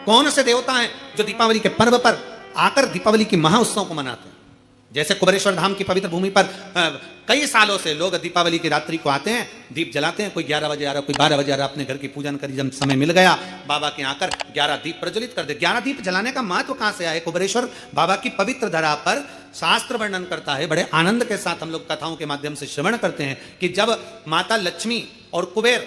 कौन से देवता हैं जो दीपावली के पर्व पर आकर दीपावली की महाउत्सव को मनाते हैं? जैसे कुबेरेश्वर धाम की पवित्र भूमि पर कई सालों से लोग दीपावली की रात्रि को आते हैं, दीप जलाते हैं। कोई 11 बजे आ रहा, कोई 12 बजे आ रहा, अपने घर की पूजन करी, जब समय मिल गया बाबा के आकर 11 दीप प्रज्वलित कर दे। 11 दीप जलाने का महत्व कहां से आए? कुबेरेश्वर बाबा की पवित्र धरा पर शास्त्र वर्णन करता है, बड़े आनंद के साथ हम लोग कथाओं के माध्यम से श्रवण करते हैं कि जब माता लक्ष्मी और कुबेर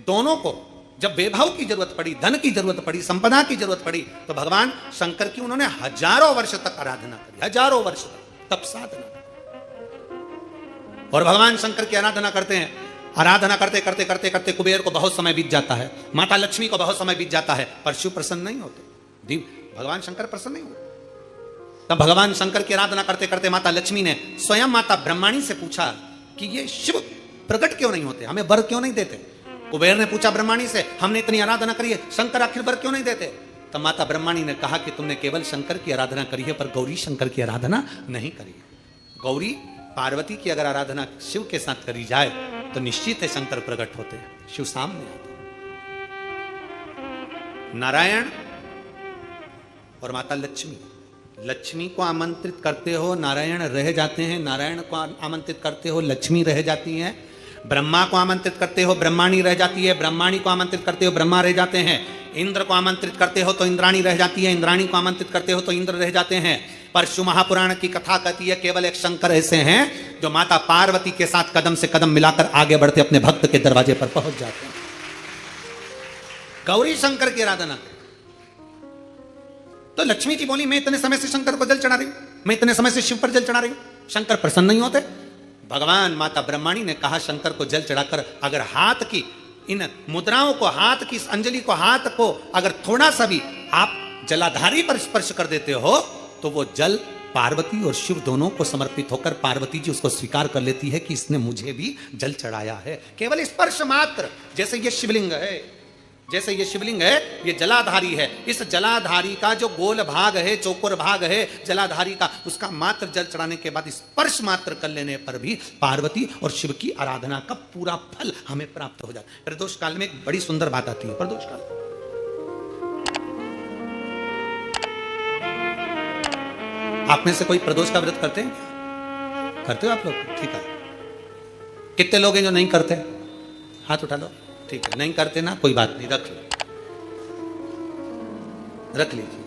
दोनों को जब वैभव की जरूरत पड़ी, धन की जरूरत पड़ी, संपदा की जरूरत पड़ी, तो भगवान शंकर की उन्होंने हजारों वर्ष तक आराधना करी, हजारों वर्ष तक तप साधना। और भगवान शंकर की आराधना करते हैं, आराधना करते करते करते करते कुबेर को बहुत समय बीत जाता है, माता लक्ष्मी को बहुत समय बीत जाता है, पर शिव प्रसन्न नहीं होते, भगवान शंकर प्रसन्न नहीं होते। तब भगवान शंकर की आराधना करते करते माता लक्ष्मी ने स्वयं माता ब्रह्माणी से पूछा कि ये शिव प्रकट क्यों नहीं होते, हमें वर क्यों नहीं देते? कुबेर ने पूछा ब्रह्माणी से, हमने इतनी आराधना करी है, शंकर आखिर वर क्यों नहीं देते? तब माता ब्रह्माणी ने कहा कि तुमने केवल शंकर की आराधना करी है, पर गौरी शंकर की आराधना नहीं करी है। गौरी पार्वती की अगर आराधना शिव के साथ करी जाए तो निश्चित है शंकर प्रकट होते हैं, शिव सामने आते हैं। नारायण और माता लक्ष्मी, लक्ष्मी को आमंत्रित करते हो नारायण रह जाते हैं, नारायण को आमंत्रित करते हो लक्ष्मी रह जाती है, ब्रह्मा को आमंत्रित करते हो ब्रह्माणी रह जाती है, ब्रह्माणी को आमंत्रित करते हो ब्रह्मा रह जाते हैं, इंद्र को आमंत्रित करते हो तो इंद्राणी रह जाती है, इंद्राणी को आमंत्रित करते हो तो इंद्र रह जाते हैं। पर शिव महापुराण की कथा कहती है केवल एक शंकर ऐसे हैं जो माता पार्वती के साथ कदम से कदम मिलाकर आगे बढ़ते अपने भक्त के दरवाजे पर पहुंच जाते हैं। गौरी शंकर की आराधना। तो लक्ष्मी जी बोली, मैं इतने समय से शंकर को जल चढ़ा रही हूं, मैं इतने समय से शिव पर जल चढ़ा रही हूं, शंकर प्रसन्न नहीं होते? भगवान माता ब्रह्माणी ने कहा शंकर को जल चढ़ाकर अगर हाथ की इन मुद्राओं को, हाथ की अंजलि को, हाथ को अगर थोड़ा सा भी आप जलाधारी पर स्पर्श कर देते हो तो वो जल पार्वती और शिव दोनों को समर्पित होकर पार्वती जी उसको स्वीकार कर लेती है कि इसने मुझे भी जल चढ़ाया है। केवल स्पर्श मात्र, जैसे ये शिवलिंग है, जैसे ये शिवलिंग है, ये जलाधारी है, इस जलाधारी का जो गोल भाग है, चौकोर भाग है जलाधारी का, उसका मात्र जल चढ़ाने के बाद स्पर्श मात्र कर लेने पर भी पार्वती और शिव की आराधना का पूरा फल हमें प्राप्त हो जाता है। प्रदोष काल में एक बड़ी सुंदर बात आती है। प्रदोष काल आप में से कोई प्रदोष का व्रत करते हैं? करते हो आप लोग? ठीक है। कितने लोग हैं जो नहीं करते? हाथ उठा लो। ठीक है, नहीं करते ना, कोई बात नहीं, रख लो, रख लीजिए।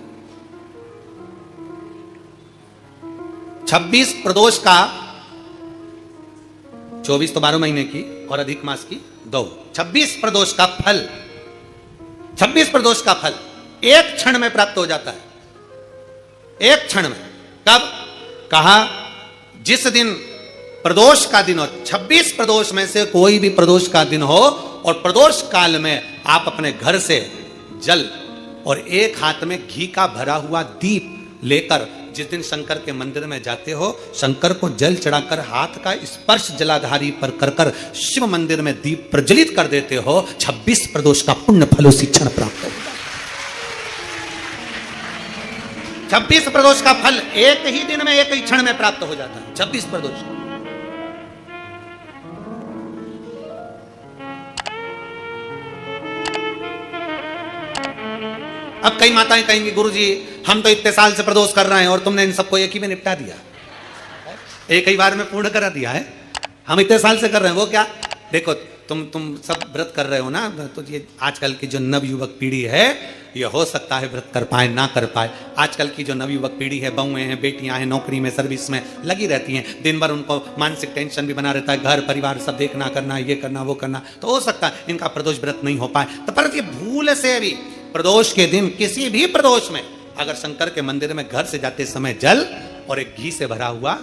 26 प्रदोष का, 24 तो 12 महीने की और अधिक मास की 2, 26 प्रदोष का फल, 26 प्रदोष का फल एक क्षण में प्राप्त हो जाता है, एक क्षण में। कब? कहा जिस दिन प्रदोष का दिन हो, 26 प्रदोष में से कोई भी प्रदोष का दिन हो और प्रदोष काल में आप अपने घर से जल और एक हाथ में घी का भरा हुआ दीप लेकर जिस दिन शंकर के मंदिर में जाते हो, शंकर को जल चढ़ाकर हाथ का स्पर्श जलाधारी पर कर कर शिव मंदिर में दीप प्रज्वलित कर देते हो, 26 प्रदोष का पुण्य फल उसी क्षण प्राप्त होगा। 26 प्रदोष का फल एक ही दिन में, एक ही क्षण में प्राप्त हो जाता है। 26 प्रदोष का। अब कई माताएं कहेंगी गुरुजी हम तो इतने साल से प्रदोष कर रहे हैं और तुमने इन सबको एक ही में निपटा दिया, एक ही बार में पूर्ण करा दिया है। हम इतने साल से कर रहे हैं, वो क्या? देखो तुम सब व्रत कर रहे हो ना, तो ये आजकल की जो नवयुवक पीढ़ी है ये हो सकता है व्रत कर पाए ना कर पाए। आजकल की जो नवयुवक पीढ़ी है, बहुएं हैं, बेटियां हैं, नौकरी में सर्विस में लगी रहती हैं, दिन भर उनको मानसिक टेंशन भी बना रहता है, घर परिवार सब देखना करना, ये करना वो करना, तो हो सकता है इनका प्रदोष व्रत नहीं हो पाए। तो पर ये भूल से भी प्रदोष के दिन, किसी भी प्रदोष में अगर शंकर के मंदिर में घर से जाते समय जल और एक घी से भरा हुआ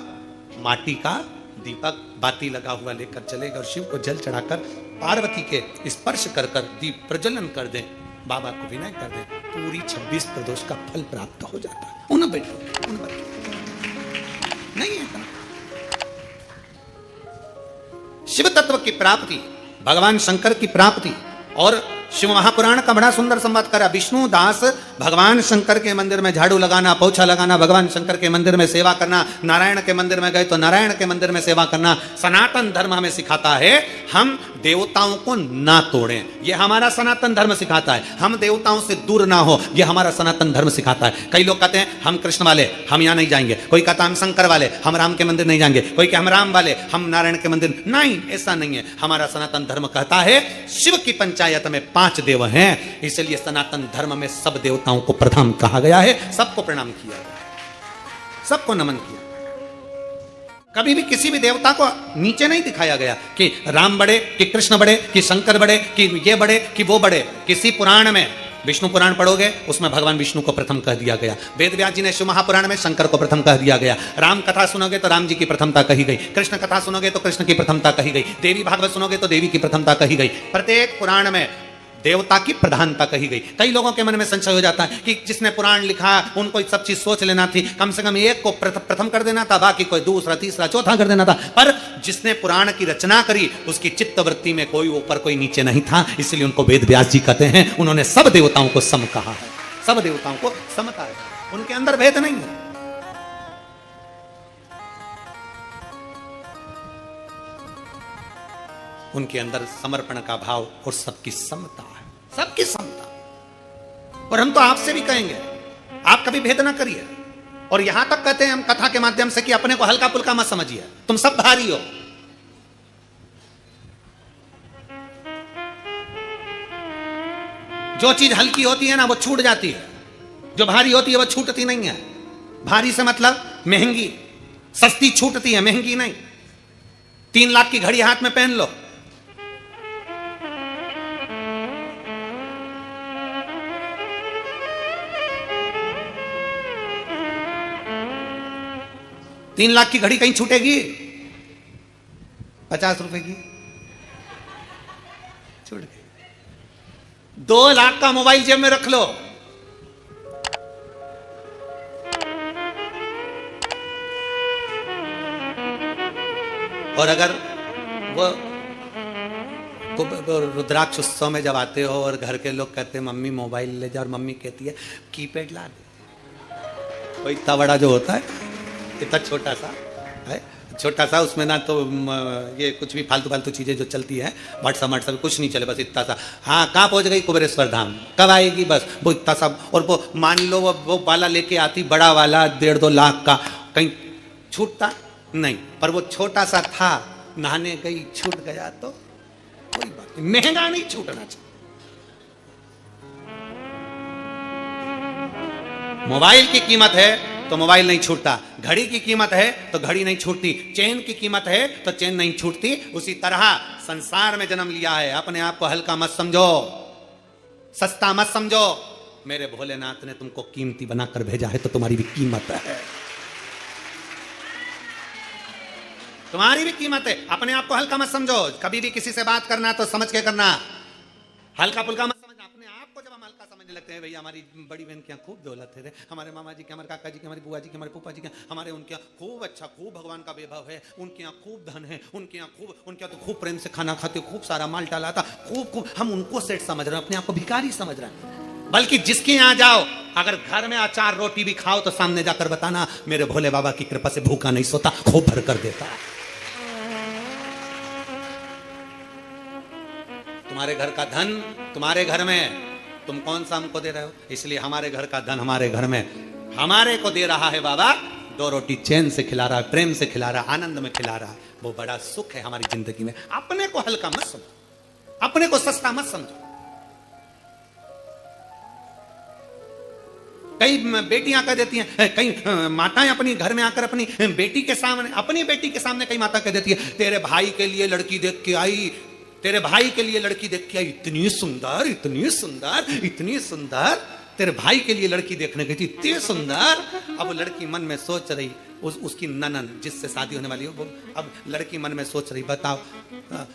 माटी का दीपक बाती लगा हुआ लेकर चलेगा और शिव को जल चढ़ाकर पार्वती के स्पर्श कर कर दीप प्रज्वलन कर दें, बाबा को विनय कर दें, पूरी 26 प्रदोष का फल प्राप्त हो जाता है। उन्हें बैठो, उन्हें बैठो। नहीं है शिव तत्व की प्राप्ति, भगवान शंकर की प्राप्ति और शिव महापुराण का बड़ा सुंदर संवाद करा। विष्णु दास भगवान शंकर के मंदिर में झाड़ू लगाना, पोछा लगाना, भगवान शंकर के मंदिर में सेवा करना, नारायण के मंदिर में गए तो नारायण के मंदिर में सेवा करना। सनातन धर्म हमें सिखाता है हम देवताओं को ना तोड़ें, ये हमारा सनातन धर्म सिखाता है। हम देवताओं से दूर ना हो, ये हमारा सनातन धर्म सिखाता है। कई लोग कहते हैं हम कृष्ण वाले हम यहाँ नहीं जाएंगे, कोई कहता हम शंकर वाले हम राम के मंदिर नहीं जाएंगे, कोई कहता हम राम वाले हम नारायण के मंदिर। नहीं, ऐसा नहीं है। हमारा सनातन धर्म कहता है शिव की पंचायत में 5 देव हैं, इसलिए सनातन धर्म में सब देवताओं को प्रथम कहा गया है, सबको प्रणाम किया गया, सबको नमन किया। कभी भी किसी भी देवता को नीचे नहीं दिखाया गया कि राम बड़े, कि कृष्ण बड़े, कि शंकर बड़े, कि ये बड़े, कि वो बड़े। किसी पुराण में, विष्णु पुराण पढ़ोगे उसमें भगवान विष्णु को प्रथम कह दिया गया। वेद व्यास जी ने शिव महापुराण में शंकर को प्रथम कह दिया गया। राम कथा सुनोगे तो राम जी की प्रथमता कही गई, कृष्ण कथा सुनोगे तो कृष्ण की प्रथमता कही गई, देवी भागवत सुनोगे तो देवी की प्रथमता कही गई। प्रत्येक पुराण में देवता की प्रधानता कही गई। कई लोगों के मन में संशय हो जाता है कि जिसने पुराण लिखा उनको सब चीज सोच लेना थी, कम से कम एक को प्रथम कर देना था, बाकी कोई दूसरा तीसरा चौथा कर देना था। पर जिसने पुराण की रचना करी उसकी चित्तवृत्ति में कोई ऊपर कोई नीचे नहीं था, इसलिए उनको वेद व्यास जी कहते हैं उन्होंने सब देवताओं को सम कहा है, सब देवताओं को समता है, उनके अंदर भेद नहीं है। उनके अंदर समर्पण का भाव और सबकी समता है, सबकी समता। और हम तो आपसे भी कहेंगे आप कभी भेद ना करिए। और यहां तक कहते हैं हम कथा के माध्यम से कि अपने को हल्का पुल्का मत समझिए, तुम सब भारी हो। जो चीज हल्की होती है ना वो छूट जाती है, जो भारी होती है वो छूटती नहीं है। भारी से मतलब महंगी, सस्ती छूटती है, महंगी नहीं। 3 लाख की घड़ी हाथ में पहन लो, तीन लाख की घड़ी कहीं छूटेगी? 50 रुपए की छूट गई। 2 लाख का मोबाइल जेब में रख लो, और अगर वो रुद्राक्ष उत्सव में जब आते हो और घर के लोग कहते हैं मम्मी मोबाइल ले जा, और मम्मी कहती है कीपैड ला दे। वो इतना बड़ा जो होता है, इतना छोटा सा है, छोटा सा, उसमें ना तो ये कुछ भी फालतू फालतू चीजें जो चलती है, व्हाट्सएप कुछ नहीं चले, बस इतना सा। हाँ, कहाँ पहुंच गई? कुबेरेश्वर धाम कब आएगी? बस वो इतना सा। और वो मान लो वो वाला लेके आती, बड़ा वाला 1.5-2 लाख का, कहीं छूटता नहीं। पर वो छोटा सा था, नहाने गई छूट गया तो कोई बात नहीं, महंगा नहीं छूटना चाहिए। मोबाइल की कीमत है तो मोबाइल नहीं छूटता, घड़ी की कीमत है तो घड़ी नहीं छूटती, चेन की कीमत है तो चेन नहीं छूटती। उसी तरह संसार में जन्म लिया है, अपने आप को हल्का मत समझो, सस्ता मत समझो। मेरे भोलेनाथ ने तुमको कीमती बनाकर भेजा है तो तुम्हारी भी कीमत है, तुम्हारी भी कीमत है। अपने आप को हल्का मत समझो। कभी भी किसी से बात करना तो समझ के करना, हल्का फुल्का मत समझना। अपने आप को जब हम हल्का समझने लगते हैं, भैया हमारी बड़ी बहन के यहाँ खूब दौलत है रे, हमारे मामा जी के, हमारे काका जी के, हमारी बुआ जी के, हमारे फूफा जी के, हमारे उनके यहाँ खूब अच्छा, खूब भगवान का वैभव है, उनके यहाँ खूब धन है, उनके यहाँ खूब, उनके यहाँ तो खूब प्रेम से खाना खाते, खूब सारा माल डाला था, खूब हम उनको सेठ समझ रहे हैं, अपने आप को भिखारी समझ रहे हैं। बल्कि जिसके यहाँ जाओ, अगर घर में अचार रोटी भी खाओ तो सामने जाकर बताना मेरे भोले बाबा की कृपा से भूखा नहीं सोता, खूब भर कर देता। तुम्हारे घर का धन तुम्हारे घर में, तुम कौन सा हमको दे रहे हो? इसलिए हमारे घर का धन हमारे घर में हमारे को दे रहा है बाबा, 2 रोटी चैन से खिला रहा है, प्रेम से खिला रहा है, आनंद में खिला रहा है। वो बड़ा सुख है हमारी जिंदगी में। अपने को हल्का मत समझो, अपने को सस्ता मत समझो। कई बेटियां कह देती हैं, कई माताएं अपनी घर में आकर अपनी बेटी के सामने कई माता कह देती है, तेरे भाई के लिए लड़की देख के आई, तेरे भाई के लिए लड़की देख के आई, इतनी सुंदर, इतनी सुंदर, इतनी सुंदर, तेरे भाई के लिए लड़की देखने गई थी, इतनी सुंदर। अब लड़की मन में सोच रही, उसकी ननन जिससे शादी होने वाली हो, अब लड़की मन में सोच रही, बताओ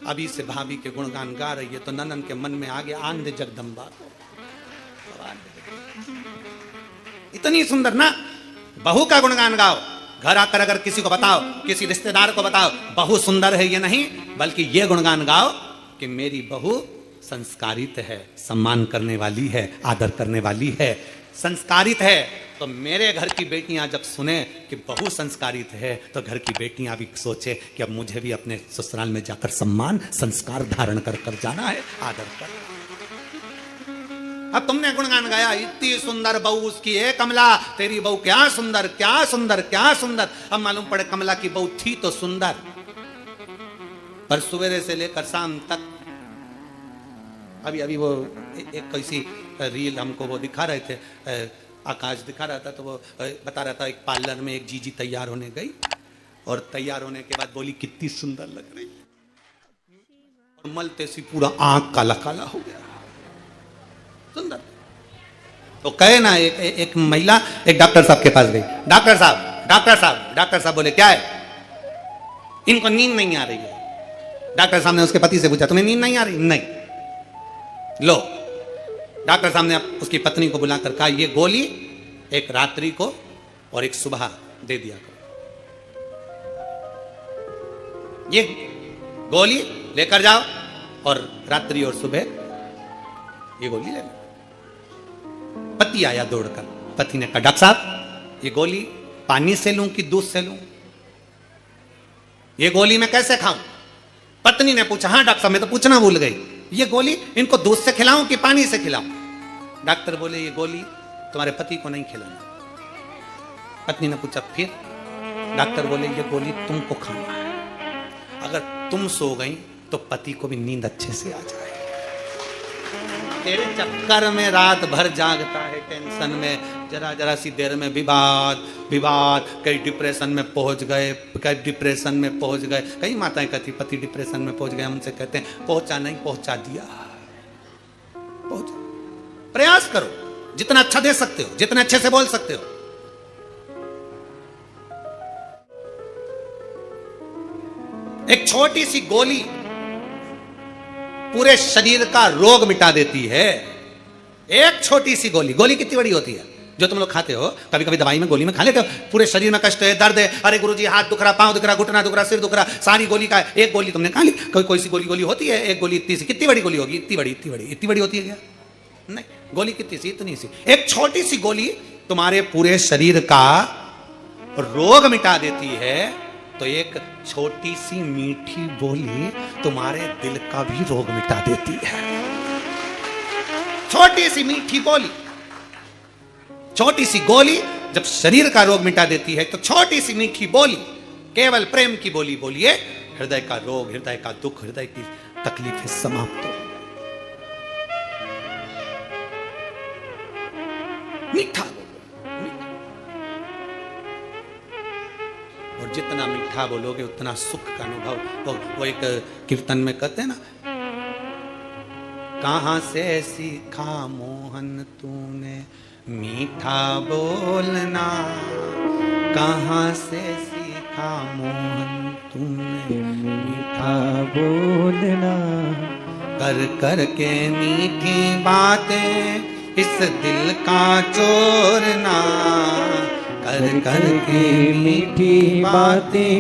अभी से भाभी के गुणगान गा रही है तो ननन के मन में आ गया आंधे जगदम्बा, इतनी सुंदर ना, बहू का गुणगान गाओ। घर आकर अगर किसी को बताओ, किसी रिश्तेदार को बताओ बहू सुंदर है, ये नहीं बल्कि ये गुणगान गाओ कि मेरी बहू संस्कारित है, सम्मान करने वाली है, आदर करने वाली है, संस्कारित है, तो मेरे घर की बेटियां जब सुने कि बहू संस्कारित है तो घर की बेटियां भी सोचे कि अब मुझे भी अपने ससुराल में जाकर सम्मान संस्कार धारण कर कर जाना है, आदर कर। अब तुमने गुणगान गाया, इतनी सुंदर बहू उसकी है कमला, तेरी बहू क्या सुंदर क्या सुंदर क्या सुंदर। अब मालूम पड़े कमला की बहू थी तो सुंदर, पर सवेरे से लेकर शाम तक, अभी वो एक कैसी रील हमको वो दिखा रहे थे, आकाश दिखा रहा था, तो वो बता रहा था एक पार्लर में एक जीजी तैयार होने गई और तैयार होने के बाद बोली कितनी सुंदर लग रही, और मलते सी पूरा आंख काला काला हो गया, सुंदर। तो कहे ना एक महिला एक डॉक्टर साहब के पास गई, डॉक्टर साहब डॉक्टर साहब डॉक्टर साहब बोले क्या है, इनको नींद नहीं आ रही है। डॉक्टर साहब ने उसके पति से पूछा तुम्हें नींद नहीं आ रही? नहीं। लो, डॉक्टर साहब ने उसकी पत्नी को बुलाकर कहा ये गोली एक रात्रि को और एक सुबह दे दिया करो, ये गोली लेकर जाओ और रात्रि और सुबह ये गोली ले लो। पति आया दौड़कर, पति ने कहा डॉक्टर साहब ये गोली पानी से लूं कि दूध से लूं, ये गोली मैं कैसे खाऊं? पत्नी ने पूछा हाँ डॉक्टर साहब मैं तो पूछना भूल गई, ये गोली इनको दूध से खिलाऊं कि पानी से खिलाऊं? डॉक्टर बोले ये गोली तुम्हारे पति को नहीं खिलाना। पत्नी ने पूछा फिर? डॉक्टर बोले ये गोली तुमको खाना है, अगर तुम सो गई तो पति को भी नींद अच्छे से आ जाए। तेरे चक्कर में रात भर जागता है, टेंशन में, जरा जरा सी देर में विवाद विवाद, कई डिप्रेशन में पहुंच गए, कई डिप्रेशन में पहुंच गए। कई माताएं कहती पति डिप्रेशन में पहुंच गए, हमसे कहते हैं पहुंचा नहीं पहुंचा दिया। पहुंच, प्रयास करो जितना अच्छा दे सकते हो, जितने अच्छे से बोल सकते हो। एक छोटी सी गोली पूरे शरीर का रोग मिटा देती है। एक छोटी सी गोली, गोली कितनी बड़ी होती है जो तुम लोग खाते हो, कभी कभी दवाई में गोली में खा लेते हो, पूरे शरीर में कष्ट है, दर्द है, अरे गुरुजी हाथ दुख रहा, पांव दुख रहा, घुटना दुख रहा, सिर दुख रहा, सारी गोली का एक गोली तुमने खा ली। कोई सी गोली होती है, एक गोली इतनी सी, कितनी बड़ी गोली होगी? इतनी बड़ी इतनी बड़ी होती है क्या? नहीं, गोली कितनी सी? इतनी सी। एक छोटी सी गोली तुम्हारे पूरे शरीर का रोग मिटा देती है, तो एक छोटी सी मीठी बोली तुम्हारे दिल का भी रोग मिटा देती है। छोटी सी मीठी बोली, छोटी सी गोली जब शरीर का रोग मिटा देती है, तो छोटी सी मीठी बोली, केवल प्रेम की बोली बोलिए, हृदय का रोग, हृदय का दुख, हृदय की तकलीफें समाप्त हो। मीठा बोलो, मीठा। और जितना मीठा बोलोगे उतना सुख का अनुभव। वो एक कीर्तन में कहते हैं ना, कहां से सीखा मोहन तूने मीठा बोलना, कहां से सीखा मोहन तूने मीठा बोलना, कर कर के मीठी बातें इस दिल का चोरना, कर कर के मीठी बातें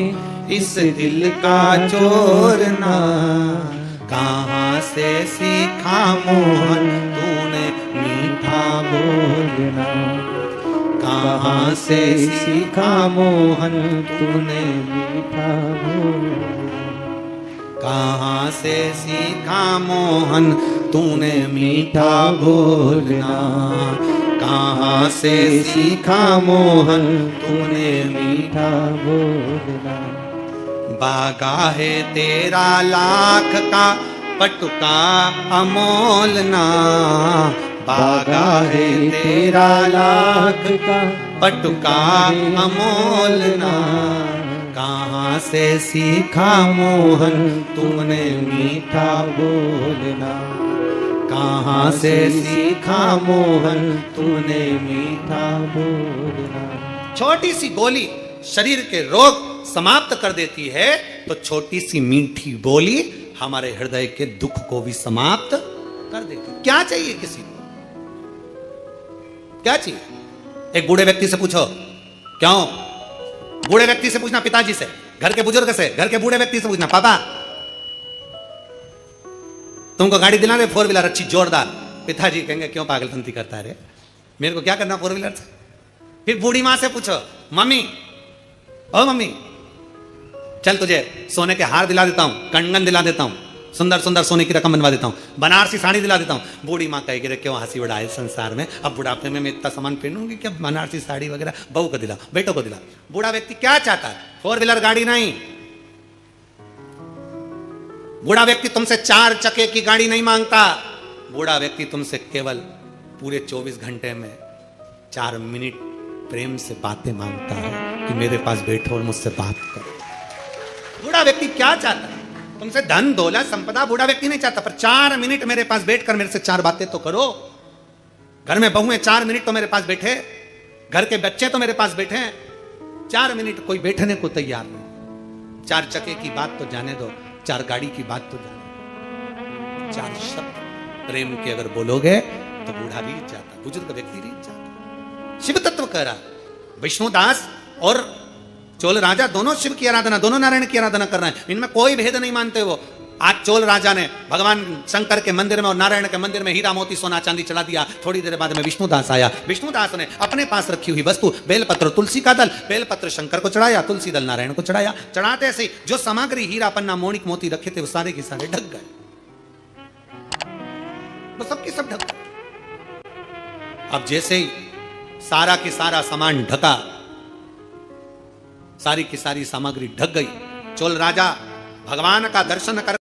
इस दिल का चोरना, कहां से सीखा मोहन तूने मीठा बोलना, कहां से सीखा मोहन तूने मीठा बोलना, कहां से सीखा मोहन तूने मीठा बोलना, कहां से सीखा मोहन तूने मीठा बोलना। बागा है तेरा लाख का पटुका अमोलना, बागा है तेरा लाख का पटुका अमोलना, कहां से सीखा मोहन तूने मीठा बोलना, कहां से सीखा मोहन तूने मीठा बोलना। छोटी सी गोली शरीर के रोग समाप्त कर देती है, तो छोटी सी मीठी बोली हमारे हृदय के दुख को भी समाप्त कर देती है। क्या चाहिए किसी को? क्या चाहिए? एक बूढ़े व्यक्ति से पूछो, क्यों? बूढ़े व्यक्ति से पूछना, पिताजी से, घर के बुजुर्ग से, घर के बूढ़े व्यक्ति से पूछना, पापा तुमको गाड़ी दिला दे 4 व्हीलर अच्छी जोरदार, पिताजी कहेंगे क्यों पागलपंती करता है रे, मेरे को क्या करना 4 व्हीलर से। फिर बूढ़ी माँ से पूछो, मम्मी ओ मम्मी चल तुझे सोने के हार दिला देता हूं, कंगन दिला देता हूं, सुंदर सुंदर सोने की रकम बनवा देता हूं, बनारसी साड़ी दिला देता हूं। बूढ़ी माँ कहेगी रे क्यों हंसी उड़ाए संसार में, अब बुढ़ापे में मैं इतना सामान पहनूंगी क्या, बनारसी साड़ी वगैरह, बहू को दिला, बेटों को दिला। बूढ़ा व्यक्ति क्या चाहता है, 4 व्हीलर गाड़ी नहीं। बूढ़ा व्यक्ति तुमसे 4 चक्के की गाड़ी नहीं मांगता, बूढ़ा व्यक्ति तुमसे केवल पूरे 24 घंटे में 4 मिनट प्रेम से बातें मांगता है कि मेरे पास बैठो और मुझसे बात करो। बूढ़ा व्यक्ति क्या चाहता है, तुमसे धन दौलत संपदा बूढ़ा व्यक्ति नहीं चाहता, पर 4 मिनट मेरे पास बैठकर मेरे से 4 बातें तो करो। घर में बहू है, 4 मिनट तो मेरे पास बैठे, घर के बच्चे तो मेरे पास बैठे, 4 मिनट कोई बैठने को तैयार नहीं। 4 चक्के की बात तो जाने दो, 4 गाड़ी की बात तो जाने दो, 4 शब्द प्रेम के अगर बोलोगे तो बूढ़ा भी जाता, बुजुर्ग व्यक्ति नहीं जाता। शिव तत्व कह रहा, विष्णुदास और चोल राजा दोनों शिव की आराधना, दोनों नारायण की आराधना कर रहे हैं, इनमें कोई भेद नहीं मानते वो। आज चोल राजा ने भगवान शंकर के मंदिर में और नारायण के मंदिर में हीरा मोती सोना चांदी चढ़ा दिया। थोड़ी देर बाद में विष्णुदास आया, विष्णुदास ने अपने पास रखी हुई वस्तु बेलपत्र तुलसी का दल, बेलपत्र शंकर को चढ़ाया, तुलसी दल नारायण को चढ़ाया। चढ़ाते से जो सामग्री हीरा पन्ना मोनिक मोती रखे थे वो सारे के सारे ढक गए, वो सबके सब ढक गए। अब जैसे ही सारा के सारा सामान ढका, सारी की सारी सामग्री ढक गई, चोल राजा भगवान का दर्शन कर